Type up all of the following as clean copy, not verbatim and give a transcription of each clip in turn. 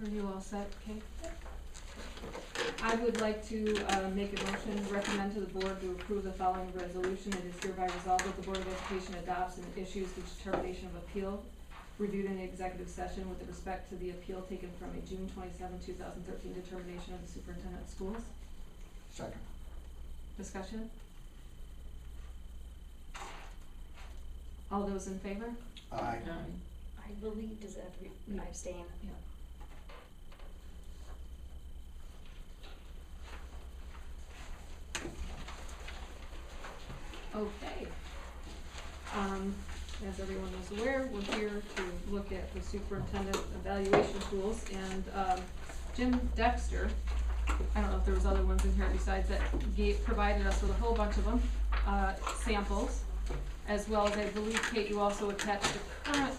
Are you all set, Kate? I would like to make a motion, recommend to the board to approve the following resolution. It is hereby resolved that the Board of Education adopts and issues the determination of appeal reviewed in the executive session with respect to the appeal taken from a June 27, 2013 determination of the superintendent of schools. Second. Discussion? All those in favor? Aye. I believe, does Yeah. I abstain? Yeah. Okay. As everyone is aware, we're here to look at the superintendent evaluation tools, and Jim Dexter, I don't know if there was other ones in here besides that, provided us with a whole bunch of them, samples, as well as I believe, Kate, you also attached a current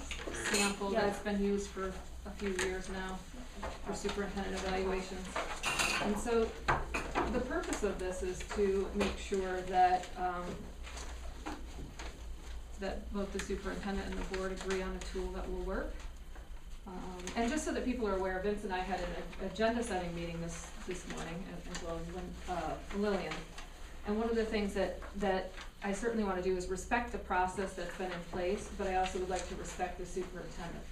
sample that's been used for a few years now for superintendent evaluations. And so the purpose of this is to make sure that that both the superintendent and the board agree on a tool that will work. And just so that people are aware, Vince and I had an agenda setting meeting this morning, as well as Lillian. And one of the things that I certainly want to do is respect the process that's been in place, but I also would like to respect the superintendent.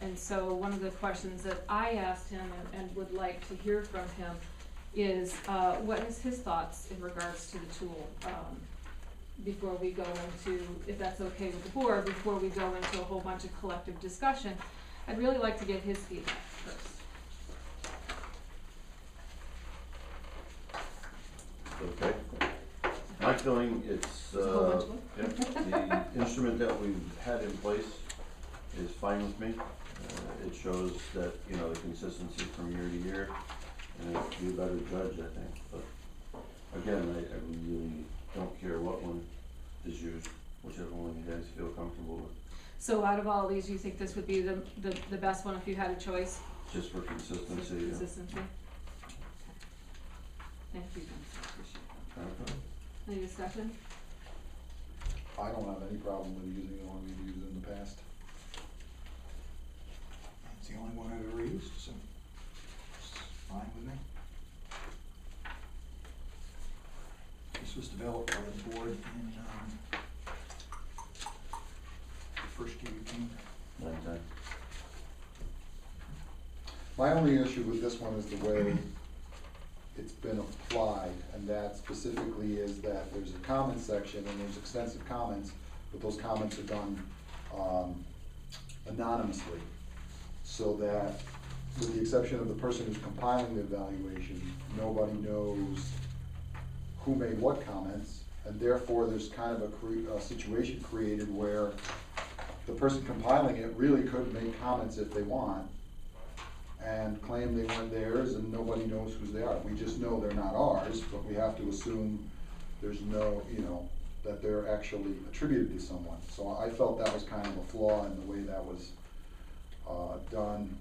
And so one of the questions that I asked him and would like to hear from him is what is his thoughts in regards to the tool, before we go into, if that's okay with the board, before we go into a whole bunch of collective discussion. I'd really like to get his feedback first. Okay. My feeling, it's, a whole bunch of them. yeah, the instrument that we've had in place is fine with me. It shows that, you know, the consistency from year to year, and it'll be a better judge, I think. But again, I really don't care what one is used, whichever one you guys feel comfortable with, So out of all these, you think this would be the best one if you had a choice? just for Just consistency. for Yeah. consistency? Thank you, Vince, I appreciate that. Okay. Any discussion? I don't have any problem with using the one we've used in the past. It's the only one I've ever used, so it's fine with me. This was developed by the board in, the first year we came. 9-10. My only issue with this one is the way it's been applied, and that specifically is that there's a comment section and there's extensive comments, but those comments are done anonymously. So that, with the exception of the person who's compiling the evaluation, nobody knows who made what comments, and therefore there's kind of a situation created where the person compiling it really could make comments if they want and claim they weren't theirs, and nobody knows whose they are. We just know they're not ours, but we have to assume there's no, you know, that they're actually attributed to someone. So I felt that was kind of a flaw in the way that was done.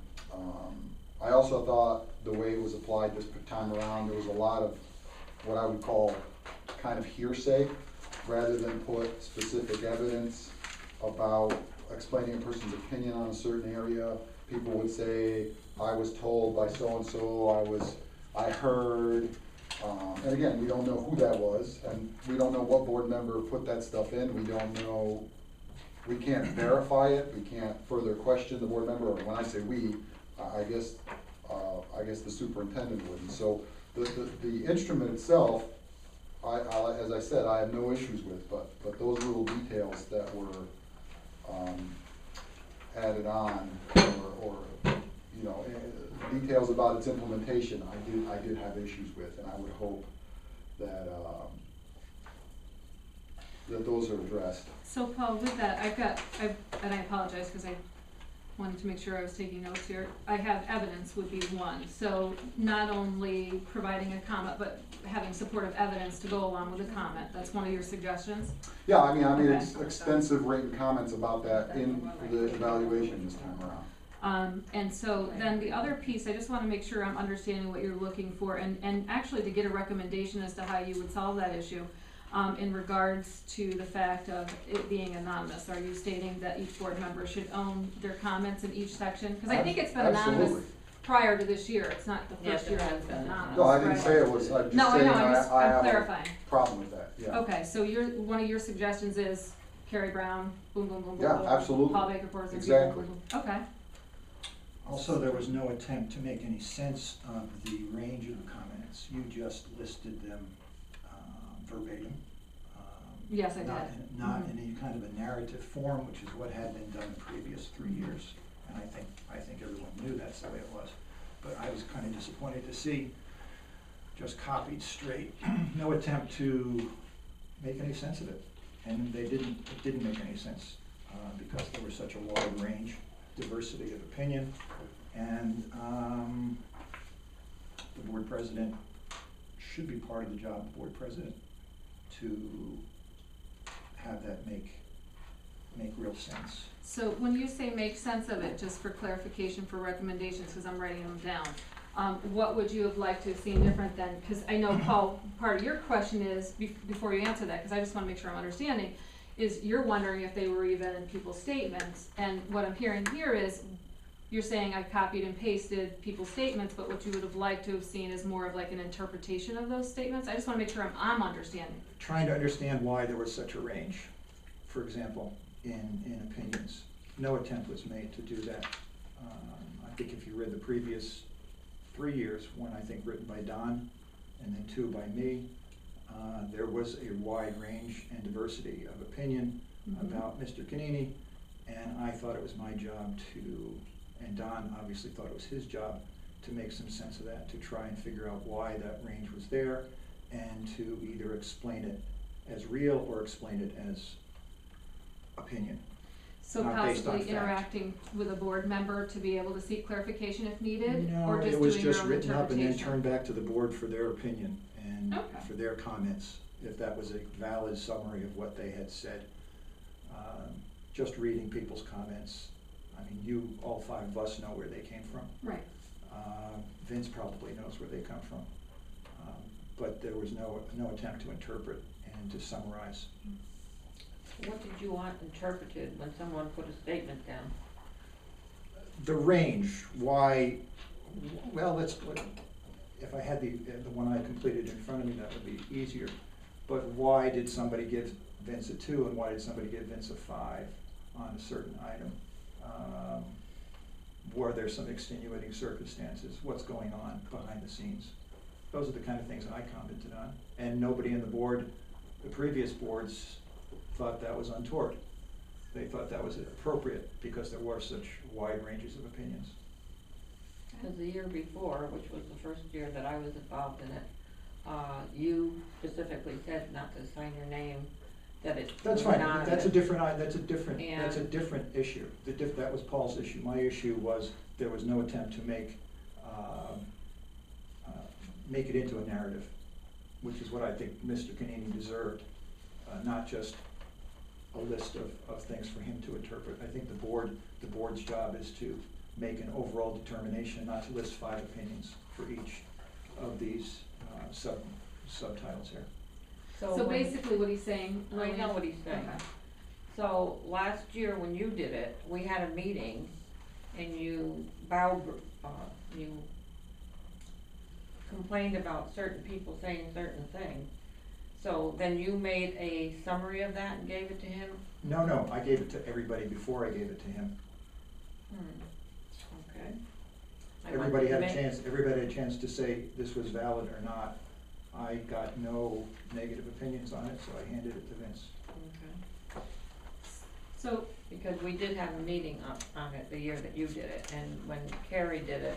I also thought the way it was applied this time around, there was a lot of what I would call kind of hearsay, rather than put specific evidence about explaining a person's opinion on a certain area. People would say, I was told by so-and-so, I heard, and again, we don't know who that was, and we don't know what board member put that stuff in. We don't know, we can't verify it, we can't further question the board member, or when I say we, I guess the superintendent would. And so the instrument itself, as I said, I have no issues with, but those little details that were added on, or you know, details about its implementation, I did have issues with, and I would hope that that those are addressed. So Paul, with that, and I apologize because I wanted to make sure I was taking notes here. I have evidence would be one. So not only providing a comment, but having supportive evidence to go along with the comment. That's one of your suggestions? Yeah, I made Okay. extensive written comments about that in the evaluation this time around. And so then the other piece, I just want to make sure I'm understanding what you're looking for, and actually to get a recommendation as to how you would solve that issue. In regards to the fact of it being anonymous, are you stating that each board member should own their comments in each section? Because I think it's been anonymous. Absolutely. prior to this year, it's not the Yes, first year there it's has been been. on. No, I didn't right? say it was, I'm just No, I saying know, I'm I have clarifying. a problem with that, yeah. Okay, so one of your suggestions is Carrie Brown, boom, boom, boom, boom, Yeah, boom. absolutely. Paul Baker, Porter, Exactly. boom, boom. Okay, Also, there was no attempt to make any sense of the range of the comments. You just listed them verbatim. Yes, I not did. in- Not Mhm. in any kind of a narrative form, which is what had been done the previous 3 years. And I think everyone knew that's the way it was. But I was kind of disappointed to see, just copied straight, no attempt to make any sense of it. And it didn't make any sense, because there was such a wide range, diversity of opinion. And the board president should be part of the job of board president to have that make real sense. So when you say make sense of it, just for clarification for recommendations, because I'm writing them down, what would you have liked to have seen different than, because I know, Paul, part of your question is, before you answer that, because I just want to make sure I'm understanding, is you're wondering if they were even in people's statements, and what I'm hearing here is, you're saying I copied and pasted people's statements, but what you would have liked to have seen is more of like an interpretation of those statements? I just want to make sure I'm understanding. Trying to understand why there was such a range, for example, in opinions. No attempt was made to do that. I think if you read the previous 3 years, one I think written by Don, and then 2 by me, there was a wide range and diversity of opinion about Mr. Canini, and I thought it was my job to, and Don obviously thought it was his job, to make some sense of that, to try and figure out why that range was there, and to either explain it as real or explain it as opinion. So Not based on possibly fact. interacting with a board member to be able to seek clarification if needed, No, or just it was doing your just own written up and then interpretation? turned back to the board for their opinion and Okay. for their comments, if that was a valid summary of what they had said. Just reading people's comments, I mean, you, all 5 of us know where they came from. Right. Vince probably knows where they come from. But there was no attempt to interpret and to summarize. What did you want interpreted when someone put a statement down? The range, why, well, let's put, if I had the one I completed in front of me, that would be easier. But why did somebody give Vince a 2 and why did somebody give Vince a 5 on a certain item? Were there some extenuating circumstances? What's going on behind the scenes? Those are the kind of things I commented on. And nobody in the board, the previous boards, thought that was untoward. They thought that was appropriate because there were such wide ranges of opinions. Because the year before, which was the first year that I was involved in it, you specifically said not to sign your name, that it That's was fine, not. that's a different And- issue. That was Paul's issue. My issue was there was no attempt to make it into a narrative, which is what I think Mr. Canini deserved, not just a list of things for him to interpret. I think the board's job is to make an overall determination, not to list 5 opinions for each of these subtitles here. So when- basically what he's saying. I know what he's saying. Okay. So last year when you did it, we had a meeting and you you complained about certain people saying certain things. So then you made a summary of that and gave it to him? No, I gave it to everybody before I gave it to him. Okay. Everybody had a chance to say this was valid or not. I got no negative opinions on it, so I handed it to Vince. Okay. So, Because we did have a meeting on it the year that you did it, and when Carrie did it,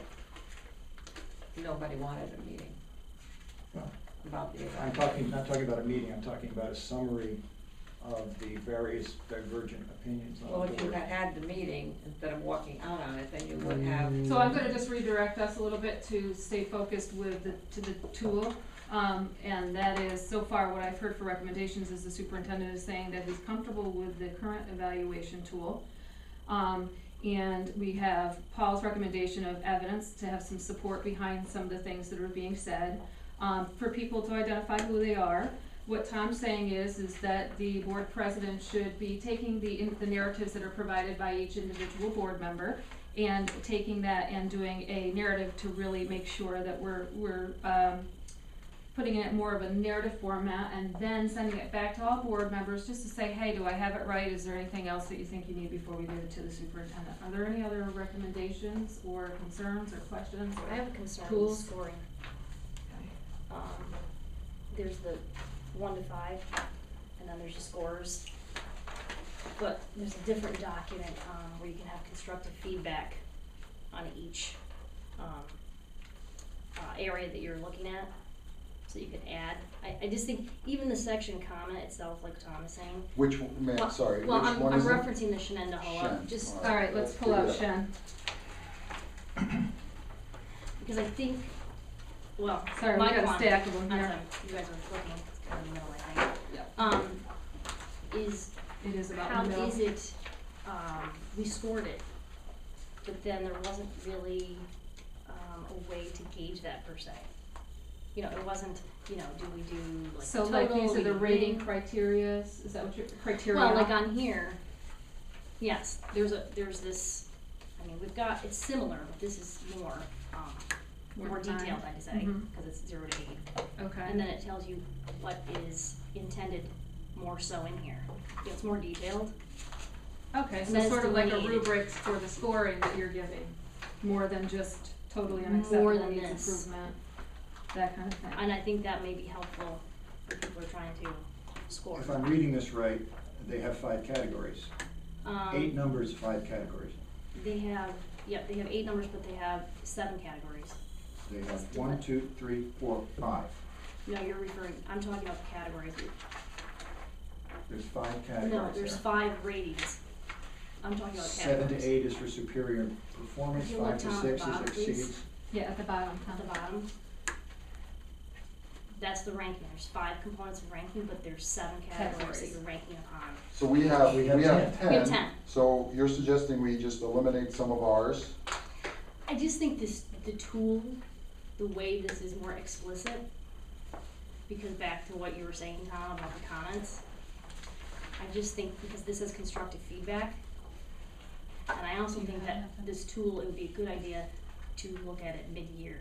nobody wanted a meeting Well, about the I'm evaluation. not talking about a meeting, I'm talking about a summary of the various divergent opinions on Well, the if you board. had had the meeting, instead of walking out on it, then you would have. so I'm gonna just redirect us a little bit to stay focused to the tool. And that is, so far, what I've heard for recommendations is the superintendent is saying that he's comfortable with the current evaluation tool. And we have Paul's recommendation of evidence to have some support behind some of the things that are being said, for people to identify who they are. What Tom's saying is that the board president should be taking the narratives that are provided by each individual board member and taking that and doing a narrative to really make sure that we're putting it in more of a narrative format, and then sending it back to all board members just to say, hey, do I have it right? Is there anything else that you think you need before we give it to the superintendent? Are there any other recommendations or concerns or questions? I have a concern with Tools? scoring. Okay. There's the 1 to 5, and then there's the scores. But there's a different document, where you can have constructive feedback on each, area that you're looking at. So you can add, I just think even the section comment itself, like Tom is saying. Which, man, Well- sorry, which Well, one I'm is it? referencing the Shenendehowa, Shen, just all All right, let's pull out Shen. because I think, well, Sorry, we my got a quantity- stack of them I'm here. sorry, you guys are looking, it's kind of in the middle, I think. Yep. Is It is about how the middle. is it, we scored it, but then there wasn't really, a way to gauge that per se. You know, it wasn't, do we do like So the like total, these are we the do rating mean? criteria, is that what your criteria? Well, like on here, yes, there's this, I mean, we've got, it's similar, but this is more, more More detailed, defined. I'd say, Mhm. cause it's 0 to 8. Okay. And then it tells you what is intended more so in here. It's more detailed. Okay, And so then it's sort of like a delineated. rubrics for the scoring that you're giving, more than just totally More unacceptable, than needs this. improvement, that kind of thing. And I think that may be helpful for people who are trying to score. If I'm reading this right, they have 5 categories. 8 Um, numbers, 5 categories. they have 8 numbers, but they have 7 categories. They have 1, 2, 3, 4, 5. No, I'm talking about the categories. There's 5 categories No, there's there. 5 ratings. I'm talking about 7 categories. to 8 is for superior performance, If you look 5 to down at 6 the bottom, is please. exceeds. Yeah, at the bottom. At the bottom. That's the ranking. There's 5 components of ranking, but there's 7 categories that Categories. you're ranking upon. So we have We have 10. We have 10. So you're suggesting we just eliminate some of ours? I just think the tool, the way this is more explicit, because back to what you were saying, Tom, about the comments, I just think because this is constructive feedback, and I also think that this tool, it would be a good idea to look at it mid-year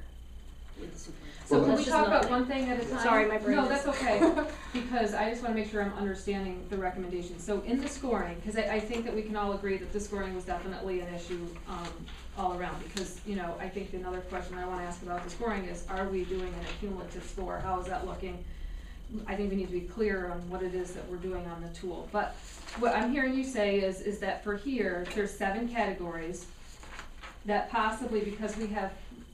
with the superintendent. So Well, can that's we just talk another about thing. one thing at a time? Sorry, my brain No, is- that's okay, because I just wanna make sure I'm understanding the recommendations. So in the scoring, cause I think that we can all agree that the scoring was definitely an issue, all around, because, I think another question I wanna ask about the scoring is, are we doing an accumulative score? How is that looking? I think we need to be clear on what it is that we're doing on the tool. But what I'm hearing you say is that for here, there's 7 categories that possibly, because we have,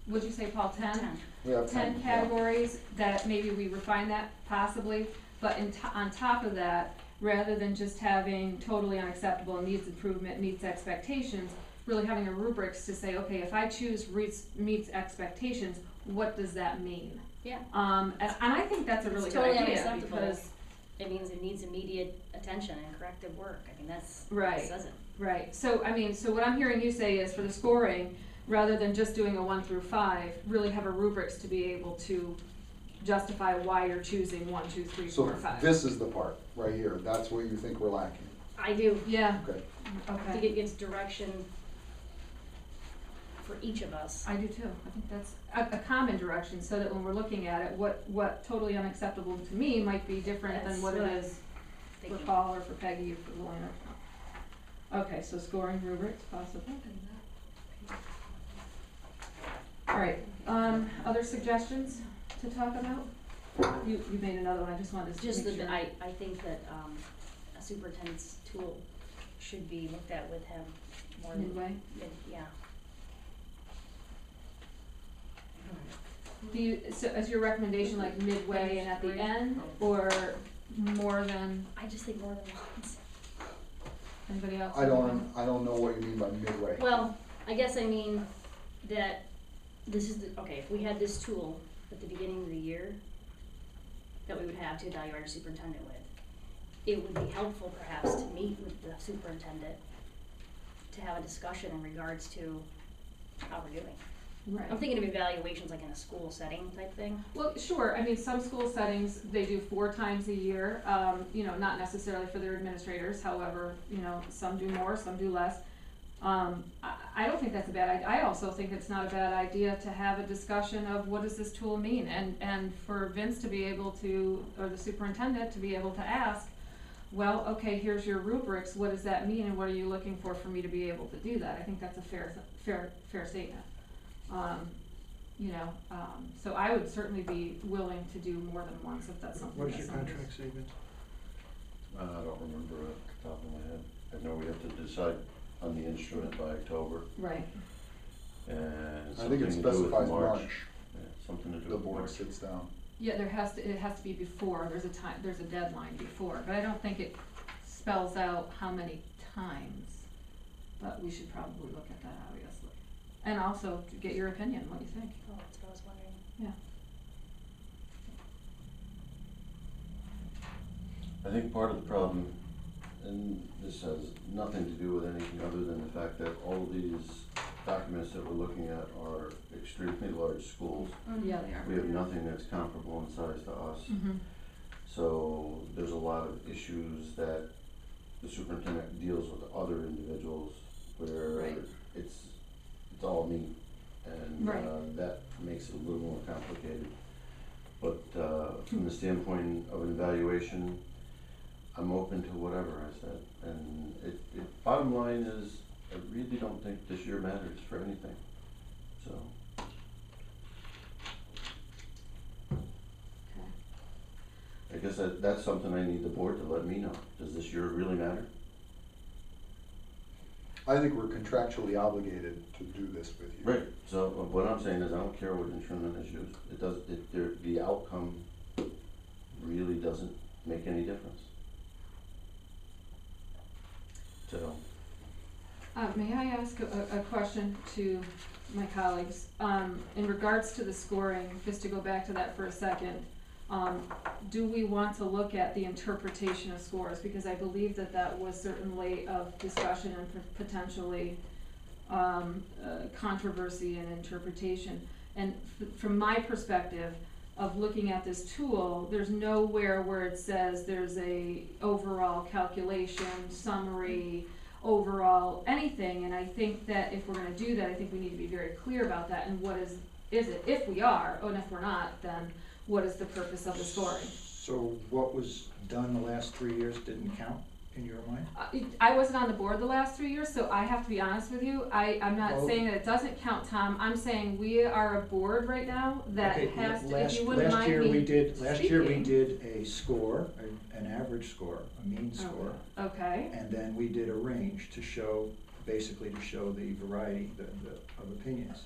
what'd you say, Paul, 10? We have 10 yeah. categories, that maybe we refine that possibly, but on top of that, rather than just having totally unacceptable, needs improvement, meets expectations, really having a rubrics to say, okay, if I choose meets expectations, what does that mean? Yeah. And I think that's a really It's good totally idea, unacceptable. because, It means it needs immediate attention and corrective work. I mean, that's, Right. it says it. right, so what I'm hearing you say is for the scoring, rather than just doing a 1 through 5, really have a rubrics to be able to justify why you're choosing 1, 2, 3, 4, So 5. this is the part, right here, that's what you think we're lacking, I do. Yeah, okay. I think okay, it gives direction for each of us. I do too, I think that's a common direction, so that when we're looking at it, what totally unacceptable to me might be different than That's what it what I'm is for thinking. Paul or for Peggy or for Lorna. Okay, so scoring rubrics possible. Alright, other suggestions to talk about? You made another one, I just wanted to Just make that sure. I think that, a superintendent's tool should be looked at with him more than. Midway? Yeah. Do you, so is your recommendation like midway and at the Right. end, or more than I just think more than once. anybody else? I don't know what you mean by midway. Well, I guess I mean that this is the, okay, if we had this tool at the beginning of the year that we would have to evaluate our superintendent with, it would be helpful perhaps to meet with the superintendent to have a discussion in regards to how we're doing. Right. I'm thinking of evaluations like in a school setting type thing. Well, sure, I mean, some school settings, they do 4 times a year, not necessarily for their administrators, however, some do more, some do less. I don't think that's a bad idea. I also think it's not a bad idea to have a discussion of what does this tool mean, and for Vince to be able to, or the superintendent to be able to ask, well, okay, here's your rubrics, what does that mean, and what are you looking for me to be able to do that? I think that's a fair statement. So I would certainly be willing to do more than once if that's something What does that your somebody's- contract say, Vince? I don't remember at the top of my head. I know we have to decide on the instrument by October, Right, and I something think to it do with specifies March. March, Yeah, something to do the with board March. sits down. yeah, it has to be before, there's a deadline before, but I don't think it spells out how many times, but we should probably look at that, obviously. And also to get your opinion, what do you think? Oh, that's what I was wondering. Yeah. I think part of the problem, and this has nothing to do with anything other than the fact that all these documents that we're looking at are extremely large schools. Yeah, they are. We have nothing that's comparable in size to us. Mm-hmm. So there's a lot of issues that the superintendent deals with other individuals where Right. it's all me. And Right. that makes it a little more complicated. But from the standpoint of an evaluation, I'm open to whatever I said. And bottom line is, I really don't think this year matters for anything, so. Okay. I guess that's something I need the board to let me know. Does this year really matter? I think we're contractually obligated to do this with you. Right, so what I'm saying is I don't care what instrument is used. The outcome really doesn't make any difference. So, May I ask a question to my colleagues? In regards to the scoring, just to go back to that for a second, do we want to look at the interpretation of scores? Because I believe that was certainly of discussion and potentially controversy and interpretation. And from my perspective of looking at this tool, there's nowhere where it says there's a overall calculation, summary, overall anything, and I think that if we're gonna do that, I think we need to be very clear about that, and what is it, if we are, and if we're not, then what is the purpose of the scoring? So what was done the last 3 years didn't count in your mind? I wasn't on the board the last 3 years, so I have to be honest with you, I'm not Well- saying that it doesn't count, Tom, I'm saying we are a board right now that Okay, has to, if you wouldn't last mind year me we did, last year we speaking. did a score, an average score, a mean score. Okay, And then we did a range to show, basically to show the variety of opinions.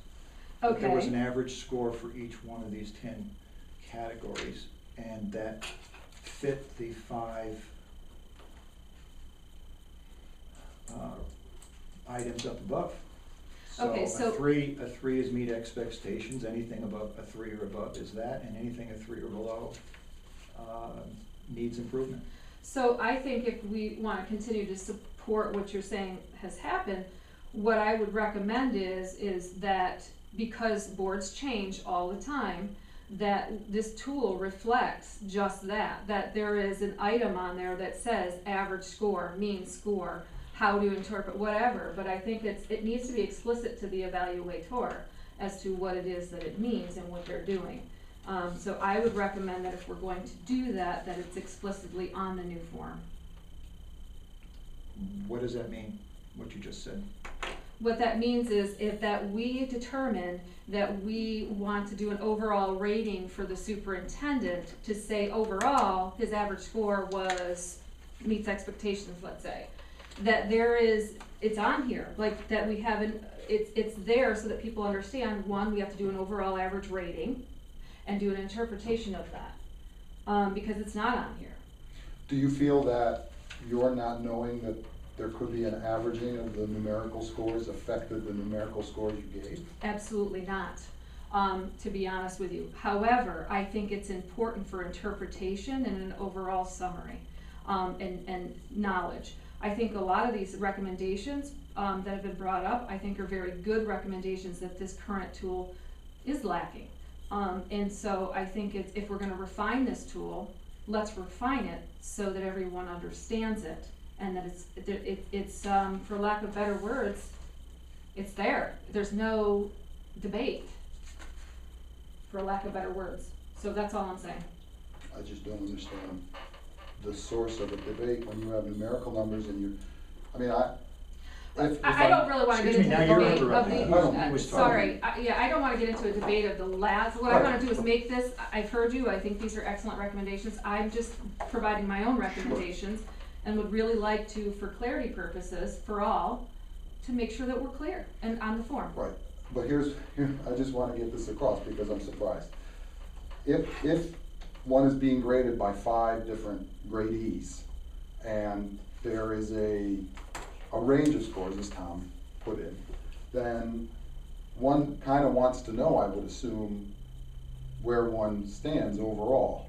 But there was an okay, average score for each one of these 10 categories, and that fit the 5 items up above. Okay, So so- a three is meet expectations, anything above a 3 or above is that, and anything a 3 or below needs improvement. so I think if we wanna continue to support what you're saying has happened, what I would recommend is that because boards change all the time, that this tool reflects just that there is an item on there that says average score, mean score, how to interpret, whatever, but I think it needs to be explicit to the evaluator as to what it is that it means and what they're doing. So I would recommend that if we're going to do that it's explicitly on the new form. What does that mean, what you just said? What that means is if that we determine that we want to do an overall rating for the superintendent to say overall, his average score meets expectations, let's say, that it's on here, like that we haven't, it's there so that people understand, one, we have to do an overall average rating and do an interpretation of that, because it's not on here. Do you feel that you're not knowing that there could be an averaging of the numerical scores affected the numerical scores you gave? Absolutely not, to be honest with you. However, I think it's important for interpretation and an overall summary, and knowledge. I think a lot of these recommendations that have been brought up, I think are very good recommendations that this current tool is lacking. And so I think if we're gonna refine this tool, let's refine it so that everyone understands it and that it's for lack of better words, it's there. There's no debate, for lack of better words. So that's all I'm saying. I just don't understand the source of the debate when you have numerical numbers and you, I mean, I don't really wanna get Excuse into me, the now you're debate of interrupting. I don't- the, He was sorry, yeah, I don't wanna get into a debate of the last, what I Right. wanna do is make this, I've heard you, I think these are excellent recommendations, I'm just providing my own recommendations, and would really like to, for clarity purposes, for all, to make sure that we're clear and on the form. right, but here, I just wanna get this across because I'm surprised. If one is being graded by 5 different gradees, and there is a range of scores, as Tom put in, then one kinda wants to know, I would assume, where one stands overall.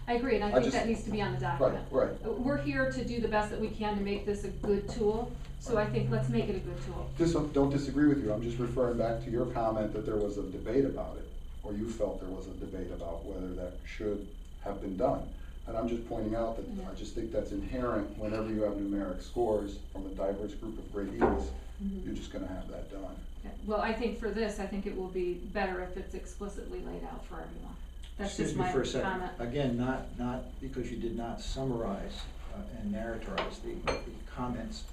I agree, and I I think just- that needs to be on the Right, document. right. We're here to do the best that we can to make this a good tool, so I think let's make it a good tool. Don't disagree with you, I'm just referring back to your comment that there was a debate about it, or you felt there was a debate about whether that should have been done. And I'm just pointing out that I just think that's inherent whenever you have numeric scores from a diverse group of gradees, you're just gonna have that done. Okay. Well, I think for this, I think it will be better if it's explicitly laid out for everyone. That's just my Excuse me for a comment. second. Again, not because you did not summarize and narratize the comments.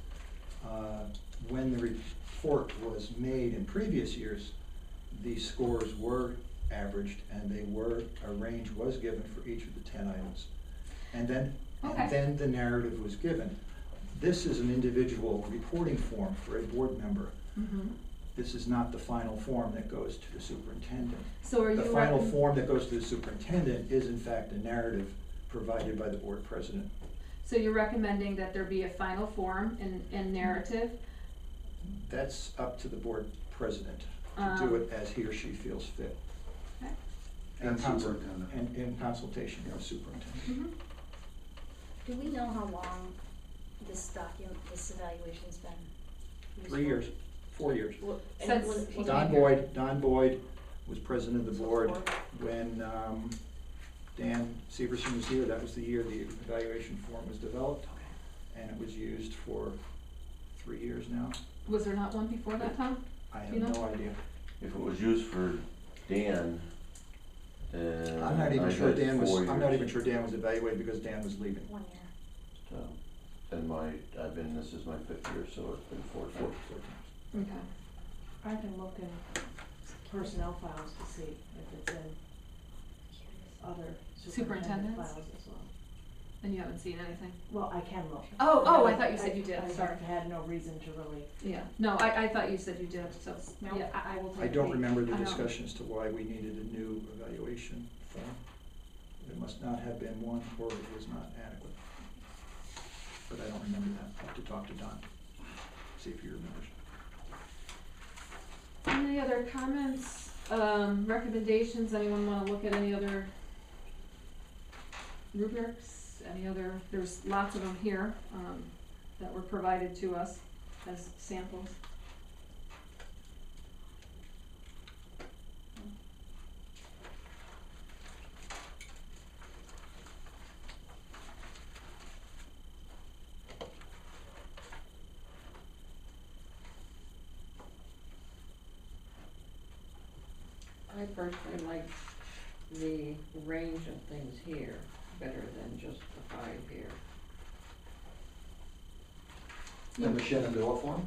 When the report was made in previous years, the scores were averaged and a range was given for each of the 10 items. And Okay. then the narrative was given. This is an individual reporting form for a board member. Mhm. This is not the final form that goes to the superintendent. So are you? The final form that goes to the superintendent is in fact a narrative provided by the board president. So you're recommending that there be a final form and narrative? That's up to the board president to do it as he or she feels fit. Okay. And consul- superintendent. And in consultation with the superintendent. Mhm. Do we know how long this document, this evaluation's been? used 3 for? years, 4 years. Well, and Since was it- he was came it- Don Boyd was president of the board Board. when Dan Severson was here. That was the year the evaluation form was developed. And it was used for 3 years now. Was there not one before that, Tom? I have Do you know? no idea. If it was used for Dan, then I'm not even I've sure had Dan was, 4 I'm not years. even sure Dan was evaluated because Dan was leaving. 1 year. So, then this is my 5th year, so it's been 4 Four times. times. Okay. I can look in personnel files to see if it's in other superintendent Superintendents? files as well. And you haven't seen anything? Well, I can look. Oh, I thought you said you did, I sorry. had no reason to really. Yeah, no, I thought you said you did, so, No. yeah, I will take I a don't peek. remember the I don't- discussion as to why we needed a new evaluation form. There must not have been one, or it was not adequate. But I don't remember that. I'll have to talk to Don, see if he remembers. Any other comments, recommendations, anyone wanna look at any other rubrics, any other, there's lots of them here, that were provided to us as samples. I personally like the range of things here better than just the 5 here. And the Shenandoah form,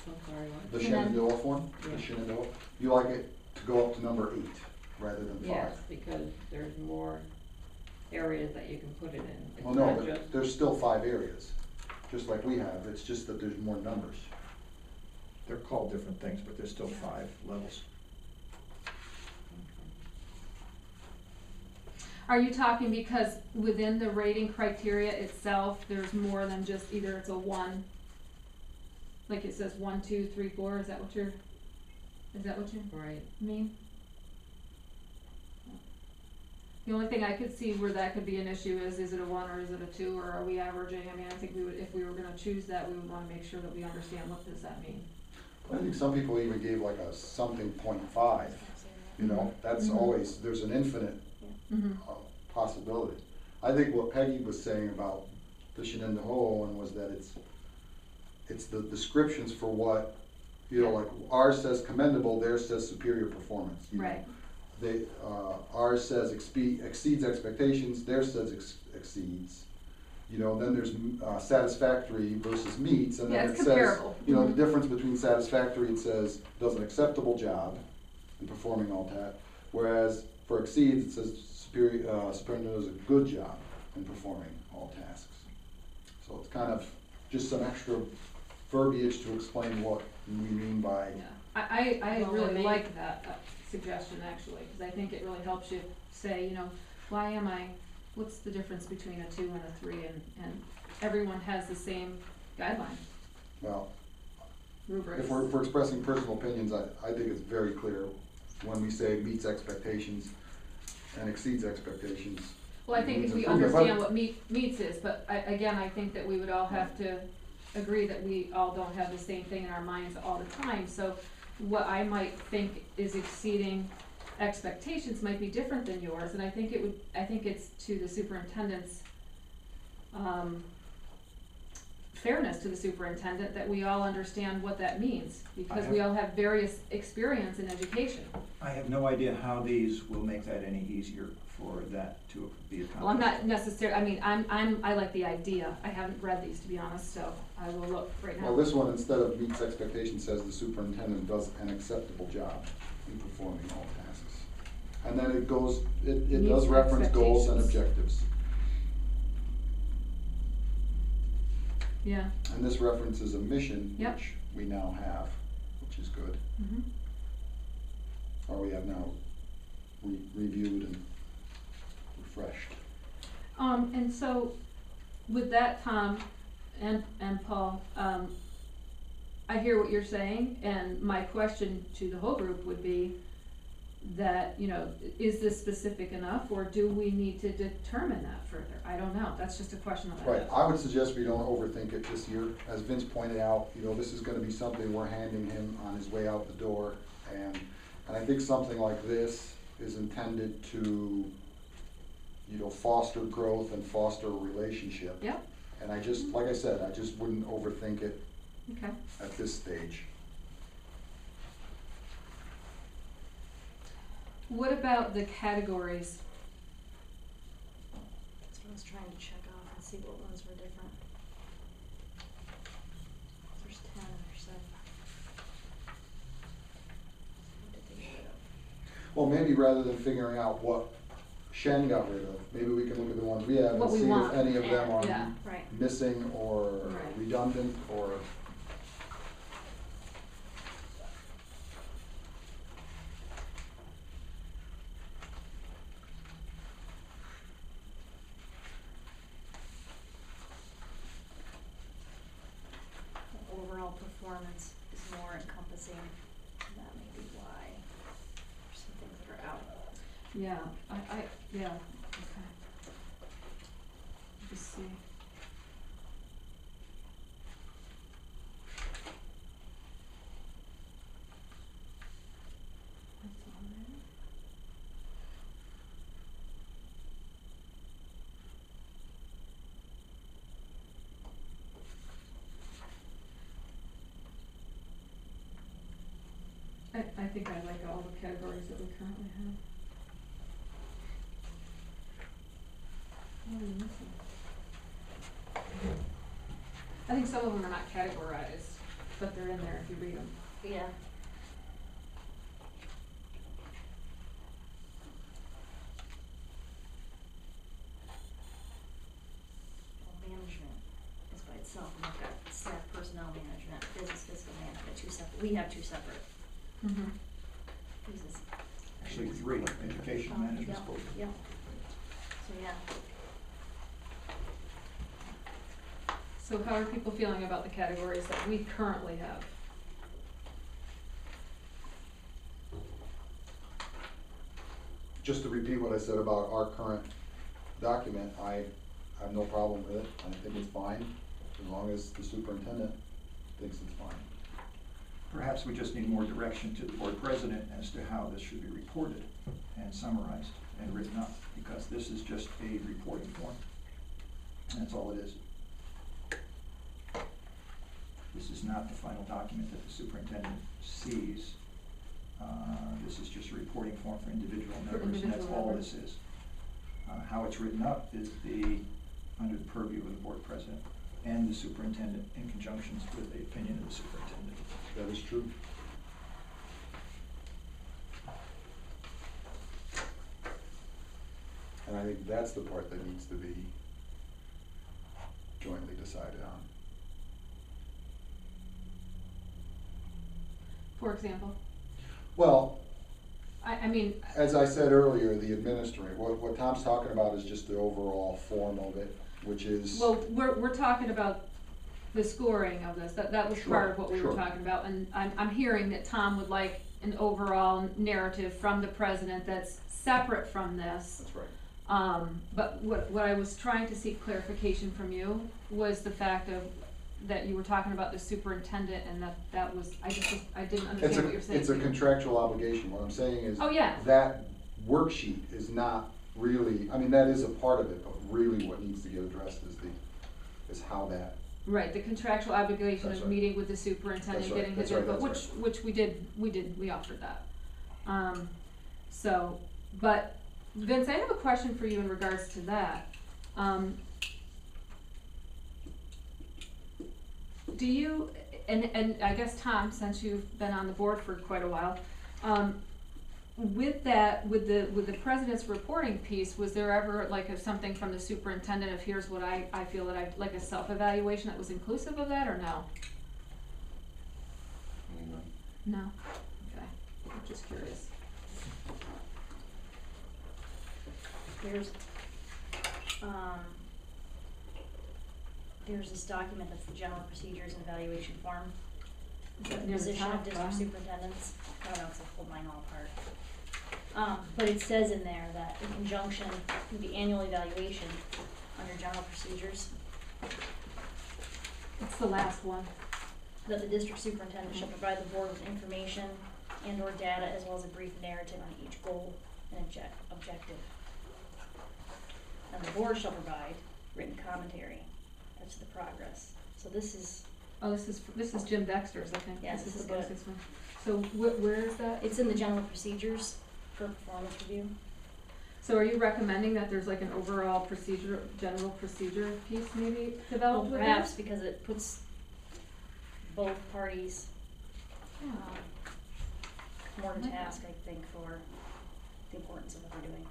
I'm sorry, what? the Shenan- Shenandoah form, the Yeah. Shenandoah, you like it to go up to number 8 rather than 5? Yes, because there's more areas that you can put it in. It's Well, no, not but just- there's still 5 areas, just like we have, it's just that there's more numbers. They're called different things, but there's still 5 levels. Are you talking because within the rating criteria itself, there's more than just either it's a 1, like it says 1, 2, 3, 4, is that what you Right. mean? The only thing I could see where that could be an issue is it a 1 or is it a 2, or are we averaging? I mean, I think we would, if we were gonna choose that, we would wanna make sure that we understand what does that mean. I think some people even gave like a something .5, you know, that's Mhm. always, there's an infinite Mm-hmm. possibility. I think what Peggy was saying about the Shenandoah one was that it's the descriptions for what You know, like ours says commendable, theirs says superior performance, you know. Right. They, ours says exceeds expectations, theirs says exceeds. You know, then there's satisfactory versus meets, and Yeah, then it it's says, comparable. you know, the Mhm. difference between satisfactory, it says, does an acceptable job in performing all tasks, whereas for exceeds, it says superintendent does a good job in performing all tasks. So it's kind of just some extra verbiage to explain what we mean by, Yeah, I Well, really maybe- like that suggestion actually, because I think it really helps you say, you know, why am I, what's the difference between a 2 and a 3, and everyone has the same guideline, well, rubrics. if we're expressing personal opinions, I think it's very clear when we say meets expectations and exceeds expectations. Well, I think Means we improvement, but- understand what meets is, but again, I think that we would all have to agree that we all don't have the same thing in our minds all the time, so what I might think is exceeding expectations might be different than yours, and I think it's to the superintendent's, fairness to the superintendent that we all understand what that means, because we all have various experience in education. I have no idea how these will make that any easier for that to be accomplished. Well, I'm not necessarily, I mean, I like the idea, I haven't read these, to be honest, so I will look right now. Well, this one, instead of meets expectations, says the superintendent does an acceptable job in performing all tasks. And then it goes, it Meets does reference goals and expectations. objectives. Yeah. And this references a mission, Yep. which we now have, which is good. Mhm. Or we have now reviewed and refreshed. And so, with that, Tom and Paul, I hear what you're saying, and my question to the whole group would be that, you know, is this specific enough, or do we need to determine that further? I don't know, that's just a question that I Right, have. I would suggest we don't overthink it this year. As Vince pointed out, you know, this is gonna be something we're handing him on his way out the door. And I think something like this is intended to, you know, foster growth and foster a relationship. Yep, And I just, like I said, I just wouldn't overthink it okay. at this stage. What about the categories? That's what I was trying to check off and see what ones were different. There's 10, there's 7. What did they get up? Well, maybe rather than figuring out what Shen got rid of, maybe we can look at the ones we have and What we see if want, any of them yeah. are Right. missing or Right. redundant or. The overall performance is more encompassing, and that may be why there's some things that are out. Yeah, yeah, okay. Just see. That's on there. I think I like all the categories that we currently have. What are we missing? I think some of them are not categorized, but they're in there if you read them. Yeah. Well, management is by itself, and we've got staff personnel management, business fiscal management, two separate, we have two separate Mm-hmm. pieces. Actually, 3, education management. Yep. So, yeah. So how are people feeling about the categories that we currently have? Just to repeat what I said about our current document, I have no problem with it. I think it's fine, as long as the superintendent thinks it's fine. Perhaps we just need more direction to the board president as to how this should be reported and summarized and written up, because this is just a reporting form. And that's all it is. This is not the final document that the superintendent sees. This is just a reporting form for individual For members, and that's individual all members. this is. How it's written up is under the purview of the board president and the superintendent in conjunction with the opinion of the superintendent. That is true. And I think that's the part that needs to be jointly decided on. For example, Well, I mean, as I said earlier, the administrator, what Tom's talking about is just the overall form of it, which is. well, we're talking about the scoring of this, that was part of what we were Sure. talking about, and I'm hearing that Tom would like an overall narrative from the president that's separate from this. That's right. But what I was trying to seek clarification from you was the fact of, that you were talking about the superintendent, and that was, I didn't understand what you're saying. It's a contractual obligation. What I'm saying is. Oh, yeah. That worksheet is not really, I mean, that is a part of it, but really what needs to get addressed is how that. Right, the contractual obligation That's of right. meeting with the superintendent, That's right, getting his that's right, input, that's which we did, we offered that. So, but Vince, I have a question for you in regards to that. Do you, and I guess Tom, since you've been on the board for quite a while, with that, with the president's reporting piece, was there ever like something from the superintendent of here's what I feel that like a self-evaluation that was inclusive of that, or no? No? Okay, I'm just curious. There's this document that's the general procedures and evaluation form. Is that The near the position top, of district bottom? superintendents. I don't know, cause I pulled mine all apart. But it says in there that in conjunction with the annual evaluation under general procedures, It's the last one. that the district superintendent shall provide the board with information and or data as well as a brief narrative on each goal and objective. And the board shall provide written commentary as to the progress. So this is, Oh, this is Jim Dexter's, I think. Yes, this is the good. closest one. So where is that? it's in the general procedures for performance review. So are you recommending that there's like an overall procedure, general procedure piece maybe Well, developed with perhaps this? because it puts both parties, more to I like task, that. I think, for the importance of what they're doing.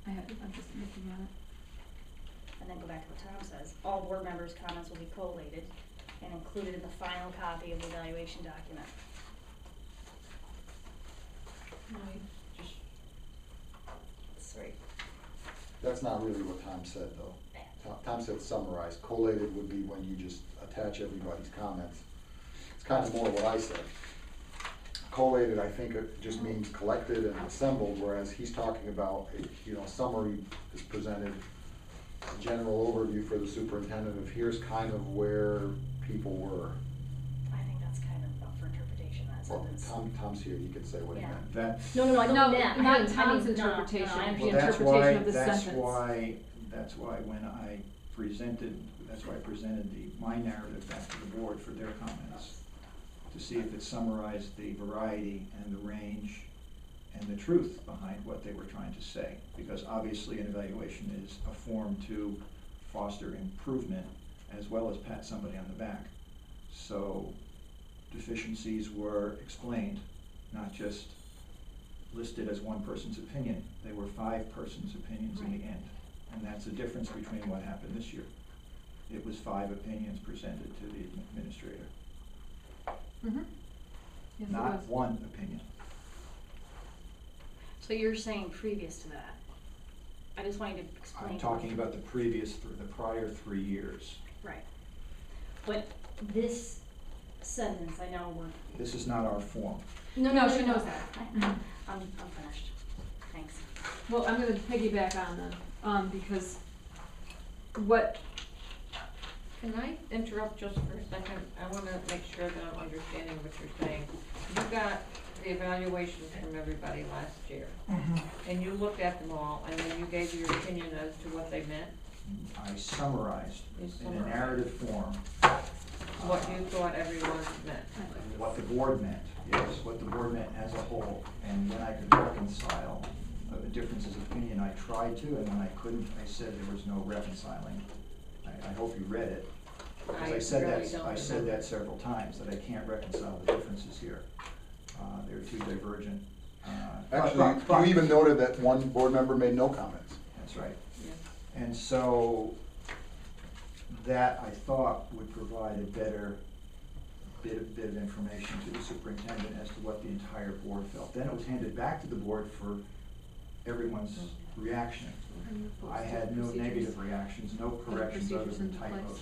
I'm just looking at it. And then go back to what Tom says, all board members' comments will be collated and included in the final copy of the evaluation document. That's right. That's not really what Tom said, though. Tom said summarize. Collated would be when you just attach everybody's comments. It's kind of more what I said. Collated, I think it just means collected and assembled, whereas he's talking about, summary is presented, a general overview for the superintendent of here's kind of where people were. I think that's kind of up for interpretation, that Well, sentence. Tom's here, he could say what he Yeah. meant. That's. No, I don't No, mean that. not I mean, Tom's no, interpretation. I The understand. Well, that's interpretation why, of the sentence. that's why when I presented my narrative back to the board for their comments, to see if it summarized the variety and the range and the truth behind what they were trying to say. Because obviously an evaluation is a form to foster improvement as well as pat somebody on the back. So deficiencies were explained, not just listed as one person's opinion. They were 5 persons' opinions in the end. And that's the difference between what happened this year. It was 5 opinions presented to the administrator, Mm-hmm. Yes, it not was. one opinion. So you're saying previous to that? I just wanted to explain. I'm talking about the prior 3 years. Right. But this sentence, I know we're. This is not our form. No, she knows that. I'm finished. Thanks. Well, I'm gonna piggyback on them, because Can I interrupt just for a second? I wanna make sure that I'm understanding what you're saying. You got the evaluations from everybody last year, and you looked at them all, and then you gave your opinion as to what they meant? I summarized You in a summarized. narrative form. What you thought everyone meant. What the board meant, yes, what the board meant as a whole, and when I could reconcile the differences of opinion, I tried to, and when I couldn't, I said there was no reconciling. I hope you read it, because I I said really that, don't I said remember. that several times, that I can't reconcile the differences here. They're too divergent. Actually, you even noted that one board member made no comments. That's right. Yeah. And so, that I thought would provide a better bit of information to the superintendent as to what the entire board felt. Then it was handed back to the board for everyone's reaction. I had no negative reactions, no corrections other procedures than into place. typos.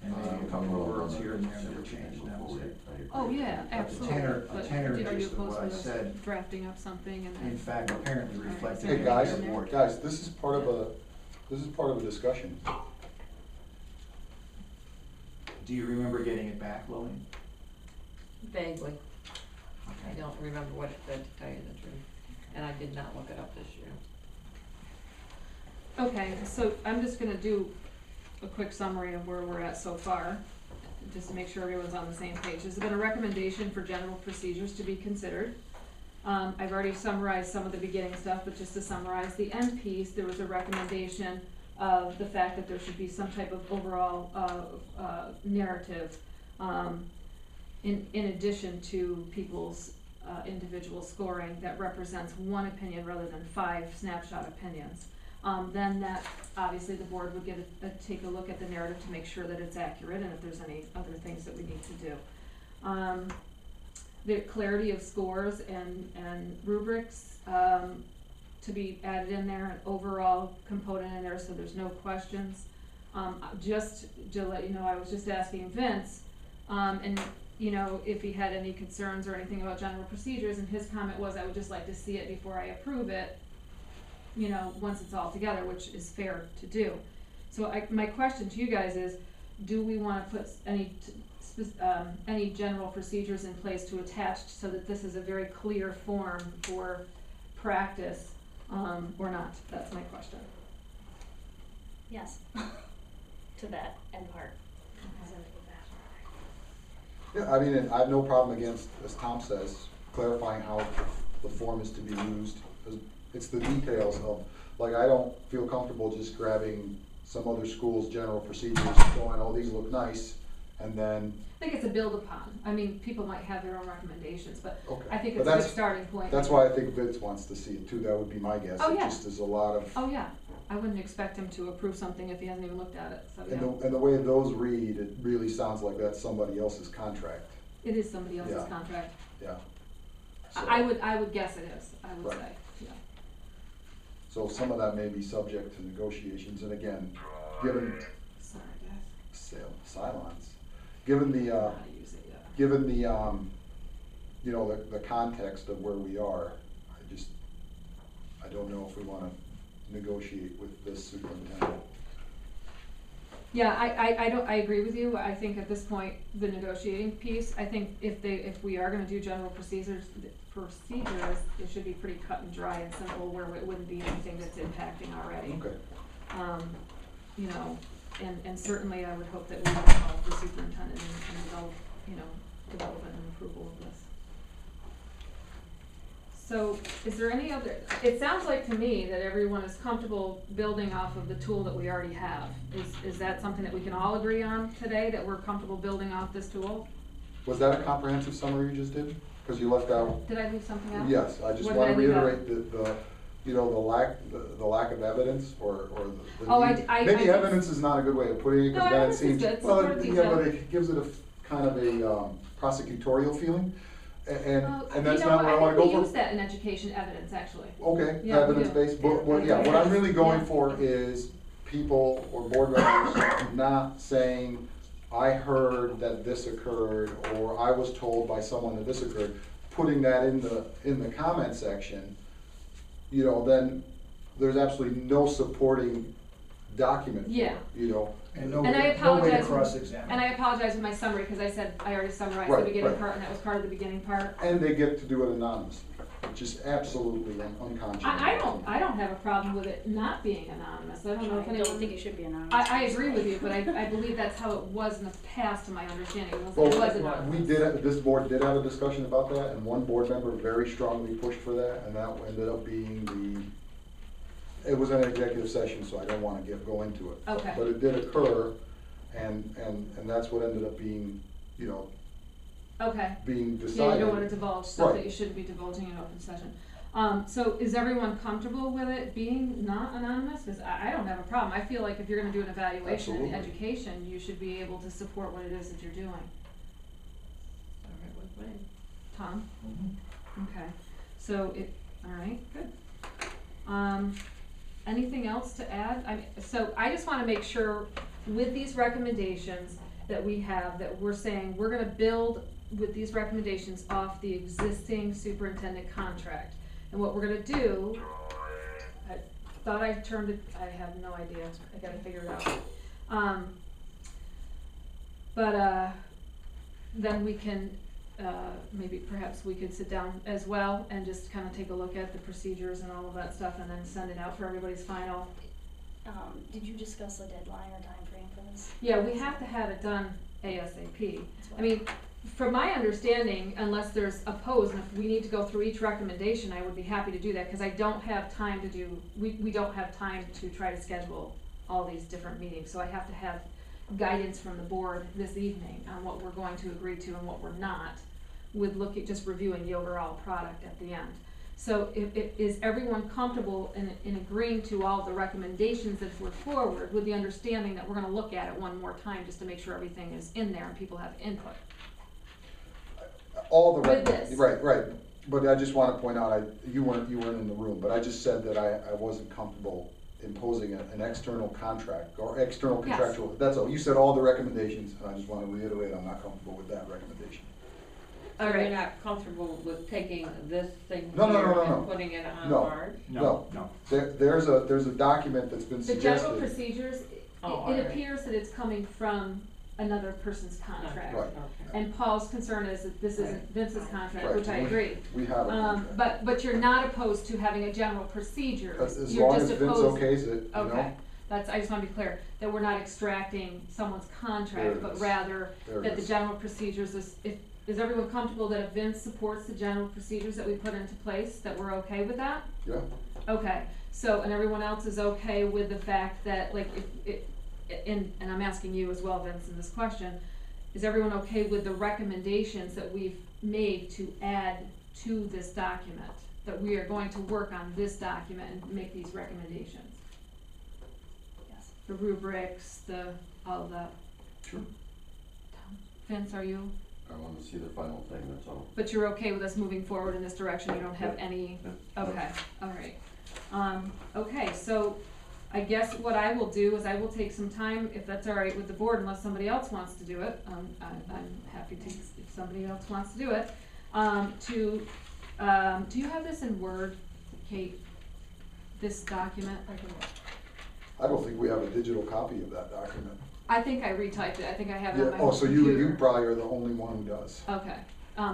And maybe a couple of words here and there that were changed, and that was it. Oh, yeah, But the absolutely. tenor- But tenor are you gist of opposed what to I us said, drafting up something and then? in fact, apparently Alright, reflected so Hey, in guys, the board. guys, this is part of a discussion. Do you remember getting it back, Lillian? Vaguely. I Okay. don't remember what it said, to tell you the truth, and I did not look it up this year. Okay, so I'm just gonna do a quick summary of where we're at so far, just to make sure everyone's on the same page. There's been a recommendation for general procedures to be considered. I've already summarized some of the beginning stuff, but just to summarize, the end piece, there was a recommendation of the fact that there should be some type of overall, narrative, in addition to people's, individual scoring that represents one opinion rather than 5 snapshot opinions. Then that, obviously, the board would take a look at the narrative to make sure that it's accurate and if there's any other things that we need to do. The clarity of scores and rubrics, to be added in there, an overall component in there, so there's no questions. Just to let you know, I was just asking Vince, and, you know, if he had any concerns or anything about general procedures, and his comment was, I would just like to see it before I approve it, you know, once it's all together, which is fair to do. So my question to you guys is, do we wanna put any general procedures in place to attach so that this is a very clear form for practice, or not? That's my question. Yes, to that end part. As in with that. Yeah, I mean, and I have no problem against, as Tom says, clarifying how the form is to be used. It's the details of, like, I don't feel comfortable just grabbing some other school's general procedures, going, oh, these look nice, and then, I think it's a build upon. I mean, people might have their own recommendations, but okay. I think But it's a good that's- starting point. That's why I think Vince wants to see it too, that would be my guess. Oh, It yeah. just is a lot of, Oh, yeah, I wouldn't expect him to approve something if he hasn't even looked at it, so, yeah. and the way those read, it really sounds like that's somebody else's contract, It is somebody else's Yeah. contract. yeah. So- I would guess it is, I would Right. say, yeah. So some of that may be subject to negotiations, and again, given Sorry, guys. silence, given the, I don't know how to use it yet. given the, you know, the context of where we are, I don't know if we wanna negotiate with this superintendent. Yeah, I agree with you. I think at this point, the negotiating piece, I think if we are gonna do general procedures, it should be pretty cut and dry and simple, where it wouldn't be anything that's impacting already. Okay, You know, and certainly I would hope that we would involve the superintendent in development and approval of this. So, is there any other, it sounds like to me that everyone is comfortable building off of the tool that we already have. Is that something that we can all agree on today, that we're comfortable building off this tool? was that a comprehensive summary you just did? Cause you left out, Did I leave something out? yes, I just What did wanna I leave out? reiterate the lack of evidence, or the Oh, need- I maybe did- evidence is not a good way of putting it, No, cause then it evidence is seems, good. well, Support yeah, detail. but it gives it a kind of a, prosecutorial feeling, and that's You know, not where I wanna go think we for. use that in education evidence, actually. Okay, Yeah, we do. evidence-based, but, what I'm really going for is people or board members not saying, I heard that this occurred, or I was told by someone that this occurred, putting that in the comment section, you know, then there's absolutely no supporting document for it, Yeah. you know? And no And I way, no way to apologize, cross-examine. and I apologize with my summary, because I said I already summarized the Right, beginning right. part, and that was part of the beginning part. And they get to do it anonymously. just absolutely unconscionable. I don't have a problem with it not being anonymous, I don't know if I anyone. don't think it should be anonymous. I agree with you, but I believe that's how it was in the past, to my understanding, it was Well, anonymous. we this board did have a discussion about that, and one board member very strongly pushed for that, and that ended up being it was an executive session, so I don't wanna go into it. Okay. But it did occur, and that's what ended up being, Okay. being Yeah, decided. you don't wanna divulge stuff that Right. you shouldn't be divulging in open session. So is everyone comfortable with it being not anonymous? Cause I don't have a problem, I feel like if you're gonna do an evaluation and Absolutely. education, you should be able to support what it is that you're doing. All right with me. Tom? Mhm. Okay, so alright, good. Anything else to add? So I just wanna make sure with these recommendations that we have, that we're saying, we're gonna build with these recommendations off the existing superintendent contract. And what we're gonna do, I thought I turned it, I have no idea, I gotta figure it out. Then we can, maybe perhaps we could sit down as well and just kind of take a look at the procedures and all of that stuff and then send it out for everybody's final. Did you discuss a deadline or time frame for this? Yeah, we have to have it done ASAP. I mean, from my understanding, unless there's opposed, and if we need to go through each recommendation, I would be happy to do that, cause I don't have time to do, we don't have time to try to schedule all these different meetings, so I have to have guidance from the board this evening on what we're going to agree to and what we're not, with just reviewing the overall product at the end. So is everyone comfortable in agreeing to all the recommendations that were forward, with the understanding that we're gonna look at it one more time just to make sure everything is in there and people have input? All the With this. Right, but I just wanna point out, you weren't in the room, but I just said that I wasn't comfortable imposing an external contract, or external Yes. contractual, that's all, you said all the recommendations, and I just wanna reiterate, I'm not comfortable with that recommendation. So All right. you're not comfortable with taking this thing No, no, here no, no, and no. putting it on No. ours? No, no. There's a document that's been The general suggested. procedures, Oh, it alright. appears that it's coming from another person's contract. Right. Okay. And Paul's concern is that this isn't Right. Vince's contract, Right, which I we- agree. We have a contract. But you're not opposed to having a general procedure, As you're long just as Vince opposed. okays it, you Okay, know, I just wanna be clear, that we're not extracting someone's There contract, it but is. rather there it that the is. general procedures is everyone comfortable that if Vince supports the general procedures that we put into place, that we're okay with that? Yeah, Okay, so, and everyone else is okay with the fact that, like, and I'm asking you as well, Vince, in this question, is everyone okay with the recommendations that we've made to add to this document? That we are going to work on this document and make these recommendations? Yes. The rubrics, all of that. sure. Vince, are you, I wanna see the final thing, that's all. but you're okay with us moving forward in this direction, you don't have any? Yeah. Okay, alright. Okay, so I guess what I will do is I will take some time, if that's alright with the board, unless somebody else wants to do it. I'm happy to, if somebody else wants to do it. Do you have this in Word, Kate? This document? I don't think we have a digital copy of that document. I think I retyped it, I think I have it on Yeah, my oh, home so computer. you probably are the only one who does. Okay,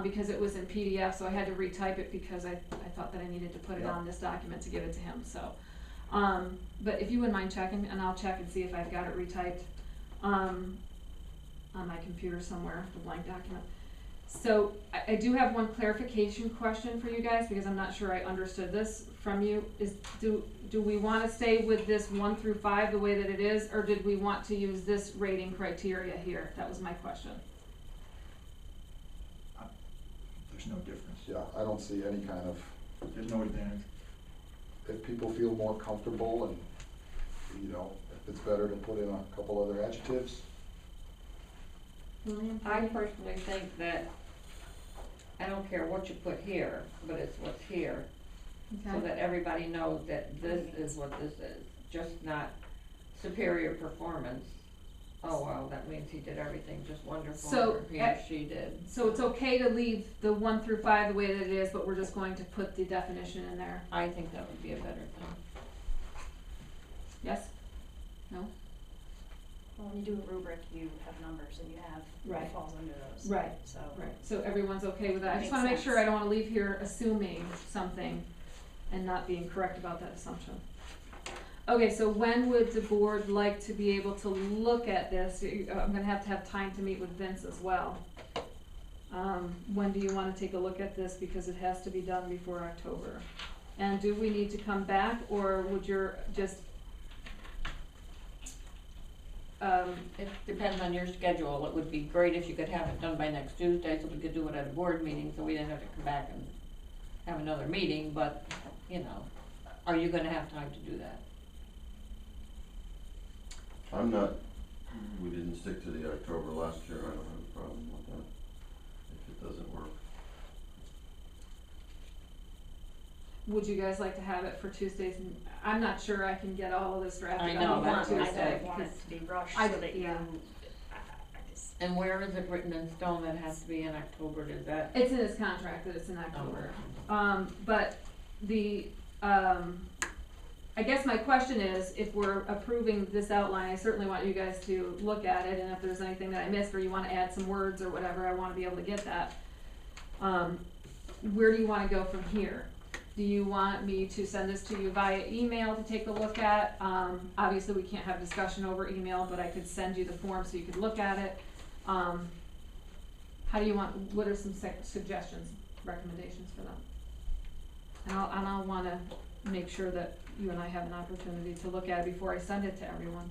because it was in PDF, so I had to retype it because I thought that I needed to put it Yeah. on this document to give it to him, so. But if you wouldn't mind checking, and I'll check and see if I've got it retyped, on my computer somewhere, the blank document. So, I do have one clarification question for you guys, because I'm not sure I understood this from you, do we wanna stay with this 1 through 5 the way that it is, or did we want to use this rating criteria here? That was my question. There's no difference. Yeah, I don't see any kind of, There's no advantage. if people feel more comfortable and, if it's better to put in a couple other adjectives. William? I personally think that, I don't care what you put here, but it's what's here, so Okay. that everybody knows that this is what this is, just not superior performance. Oh, well, that means he did everything just wonderful, So, or he or she did. So it's okay to leave the 1 through 5 the way that it is, but we're just going to put the definition in there? I think that would be a better thing. Yes? No? Well, when you do a rubric, you have numbers and you have Right. what falls under those. Right. So. Right, so everyone's okay with that? I just Makes wanna make sure sense. I don't wanna leave here assuming something and not being correct about that assumption. Okay, so when would the board like to be able to look at this? I'm gonna have to have time to meet with Vince as well. When do you wanna take a look at this, because it has to be done before October? And do we need to come back, or would your, just, It depends on your schedule. It would be great if you could have it done by next Tuesday, so we could do it at a board meeting, so we didn't have to come back and have another meeting, but, you know, are you gonna have time to do that? I'm not, we didn't stick to the October last year, I don't have a problem with that, if it doesn't work. would you guys like to have it for Tuesdays? I'm not sure I can get all of this drafted I know, on that's what I Tuesday. I don't want it to be rushed I- so that you, yeah. I just, And where is it written in stone that it has to be in October, does that? It's in his contract that it's in October. Oh. But the, I guess my question is, if we're approving this outline, I certainly want you guys to look at it, and if there's anything that I missed, or you wanna add some words or whatever, I wanna be able to get that. Where do you wanna go from here? Do you want me to send this to you via email to take a look at? Obviously, we can't have discussion over email, but I could send you the form so you could look at it. How do you want, what are some suggestions, recommendations for them? And I'll wanna make sure that you and I have an opportunity to look at it before I send it to everyone.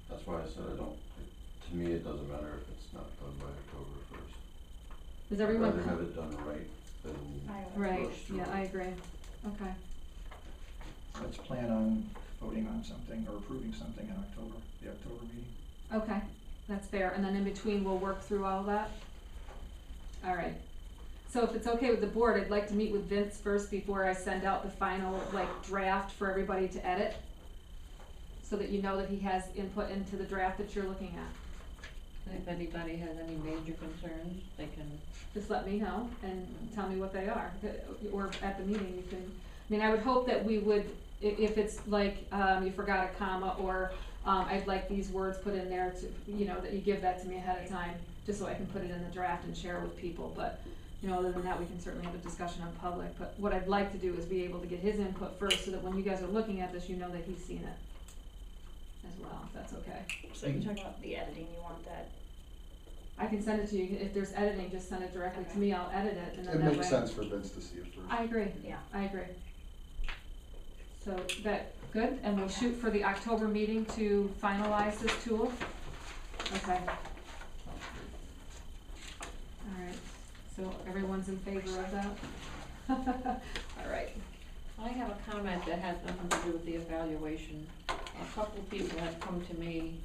That's why I said to me, it doesn't matter if it's not done by October first. Is everyone? I'd rather have it done right than Right, rush through yeah, it. I agree. Okay, Let's plan on voting on something or approving something in October, the October meeting. okay, that's fair. And then in between, we'll work through all of that? All right. So if it's okay with the board, I'd like to meet with Vince first before I send out the final, draft for everybody to edit, so that you know that he has input into the draft that you're looking at. And if anybody has any major concerns, they can, Just let me know and tell me what they are, or at the meeting you can, I mean, I would hope that we would, if it's you forgot a comma, or, I'd like these words put in there to, that you give that to me ahead of time, just so I can put it in the draft and share it with people, but, other than that, we can certainly have a discussion on public, but what I'd like to do is be able to get his input first, so that when you guys are looking at this, you know that he's seen it as well, if that's okay. so you're talking about the editing, you want that, I can send it to you, if there's editing, just send it directly to me, I'll edit it, and then It that way. makes sense for Vince to see it first. I agree. yeah. I agree. So that, good, and we'll shoot for the October meeting to finalize this tool? Okay. Alright, so everyone's in favor of that? Alright, I have a comment that has nothing to do with the evaluation. A couple people have come to me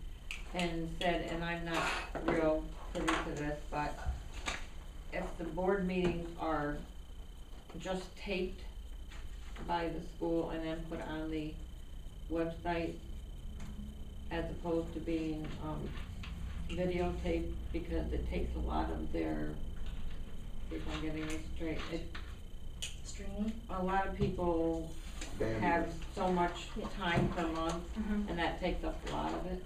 and said, and I'm not real privy to this, but if the board meetings are just taped by the school and then put on the website, as opposed to being, videotaped, because it takes a lot of their, if I'm getting this straight, Streaming? a lot of people Bandwidth. have so much time per month, Mm-hmm. and that takes up a lot of it.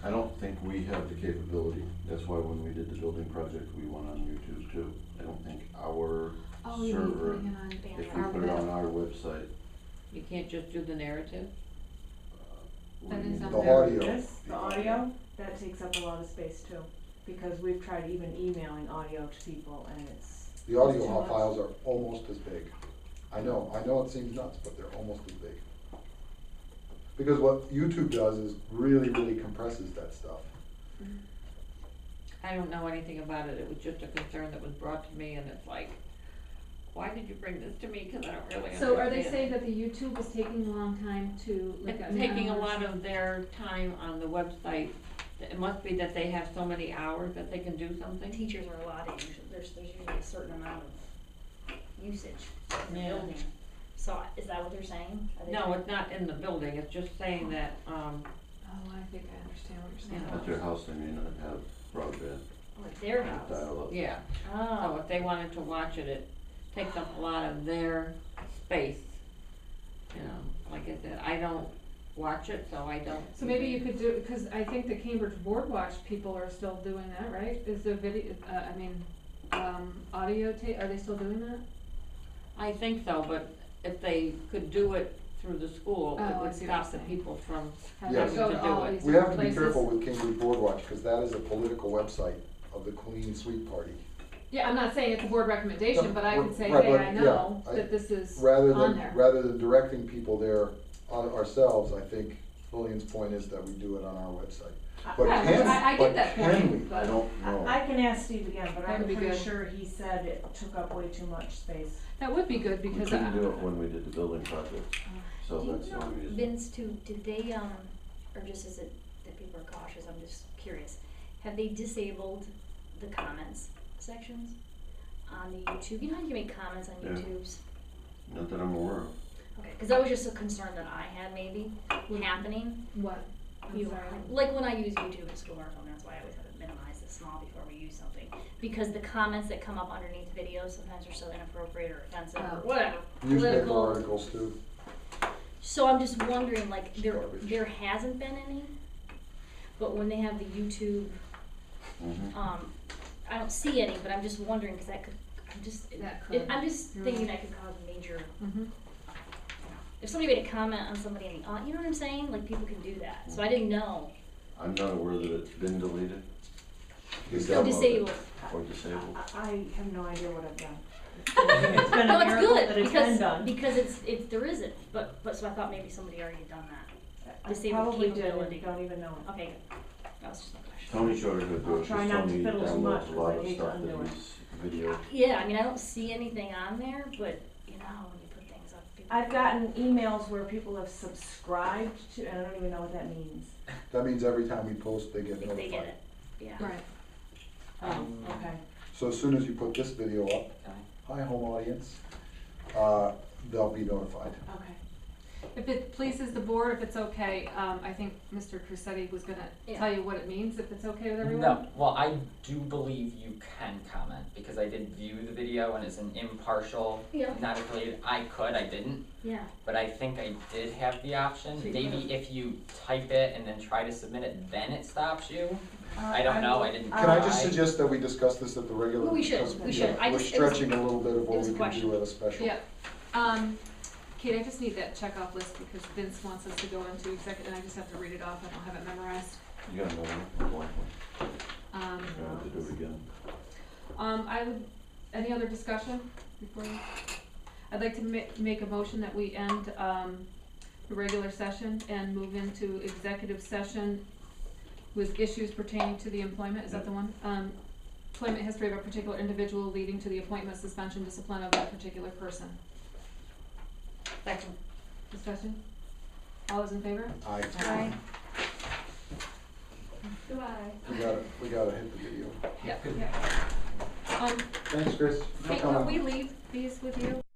I don't think we have the capability, that's why when we did the building project, we went on YouTube too. I don't think our oh, you mean server, putting it on if we our put it on web. our website, You can't just do the narrative. That is The on audio. This, the audio, that takes up a lot of space too, because we've tried even emailing audio to people and it's. The audio too much. files are almost as big. I know it seems nuts, but they're almost as big. Because what YouTube does is really, really compresses that stuff. I don't know anything about it, it was just a concern that was brought to me, and it's like, why did you bring this to me, cause I don't really understand. So are they saying that the YouTube is taking a long time to, It's I mean, taking a hours? lot of their time on the website. It must be that they have so many hours that they can do something. Teachers are allotted, there's usually a certain amount of usage in the Yeah. building. So is that what they're saying? Are they No, trying- it's not in the building, it's just saying that, Oh, I think I understand what you're saying. Yeah. at their house, they may not have broadband, Like their house? dial up. yeah. So Oh, if they wanted to watch it, it takes up a lot of their space. Like I said, I don't watch it, so I don't. So maybe you could do, cause I think the Cambridge Board Watch people are still doing that, right? Is the video, audio tape, are they still doing that? I think so, but if they could do it through the school, Oh, it I would see what you're stop the saying. people from Have Yes. they having go to to all do it. these We have to different be careful places? with Cambridge Board Watch, because that is a political website of the Clean Sweep Party. Yeah, I'm not saying it's a board recommendation, No, but I we're- could say, right, hey, but, I yeah, know I- that this is Rather on than, there. rather than directing people there ourselves, I think Lillian's point is that we do it on our website. But Yeah, can, I but get that can point, we? but- I don't know. I can ask Steve again, but That I'm would be pretty good. sure he said it took up way too much space. That would be good We because couldn't do it when we did the building project, so Do that's you the know, only reason. Vince, too, did they, or just is it that people are cautious, I'm just curious, have they disabled the comments sections on the YouTube? You know how you can make comments on Yeah. YouTubes? Not that I'm aware of. Okay, cause that was just a concern that I had maybe happening. what? I'm You, sorry. like when I use YouTube in school or something, that's why I always have it minimized to small before we use something. Because the comments that come up underneath videos sometimes are so inappropriate or offensive or Oh. whatever, Newspaper political. articles too. So I'm just wondering, like, Garbage. there hasn't been any, but when they have the YouTube, Mhm. I don't see any, but I'm just wondering, cause that could, That could. I'm just You're thinking right. that could cause major, Mhm. if somebody made a comment on somebody in the, you know what I'm saying? Like, people can do that, so I didn't know. I'm not aware that it's been deleted. It's So Downloaded disabled. Or disabled. I have no idea what I've done. It's been No, a it's miracle good, that it's been done. because it's, there isn't, but so I thought maybe somebody already done that. I disabled probably did capability. and don't even know it. Okay, good. That was just my question. Tony showed her how to do I'll it, try because not to Tony fiddle too much, downloads a 'cause lot I of hate to stuff that undo it. he's video. Yeah, I mean, I don't see anything on there, but you know, when you put things up, people. I've gotten emails where people have subscribed to, and I don't even know what that means. That means every time we post, they get If notified. they get it, yeah. Right. Oh, okay. So as soon as you put this video up, hi home audience, they'll be notified. Okay. If it pleases the board, if it's okay, I think Mr. Crucetti was gonna Yeah. tell you what it means, if it's okay with everyone? No, well, I do believe you can comment, because I did view the video and it's an impartial, Yeah. not affiliated, I didn't, Yeah. but I think I did have the option. So you Maybe could. if you type it and then try to submit it, then it stops you. I don't know, I didn't Can I just try. suggest that we discuss this at the regular? We should, because, we yeah, should. I We're just- it was- stretching a little bit of it what was a we can question. do at a special. Yeah. Kate, I just need that checkoff list because Vince wants us to go into executive, and I just have to read it off, I don't have it memorized. You got another one? Blank one. Um, You have to do it again. any other discussion before you? I'd like to make a motion that we end, the regular session and move into executive session with issues pertaining to the employment, is that the one? Employment history of a particular individual leading to the appointment, suspension, discipline of that particular person. Second. Discussion? All those in favor? Aye. Goodbye. We gotta hit the video. Yeah. Thanks, Chris. for Kate, coming. will we leave these with you?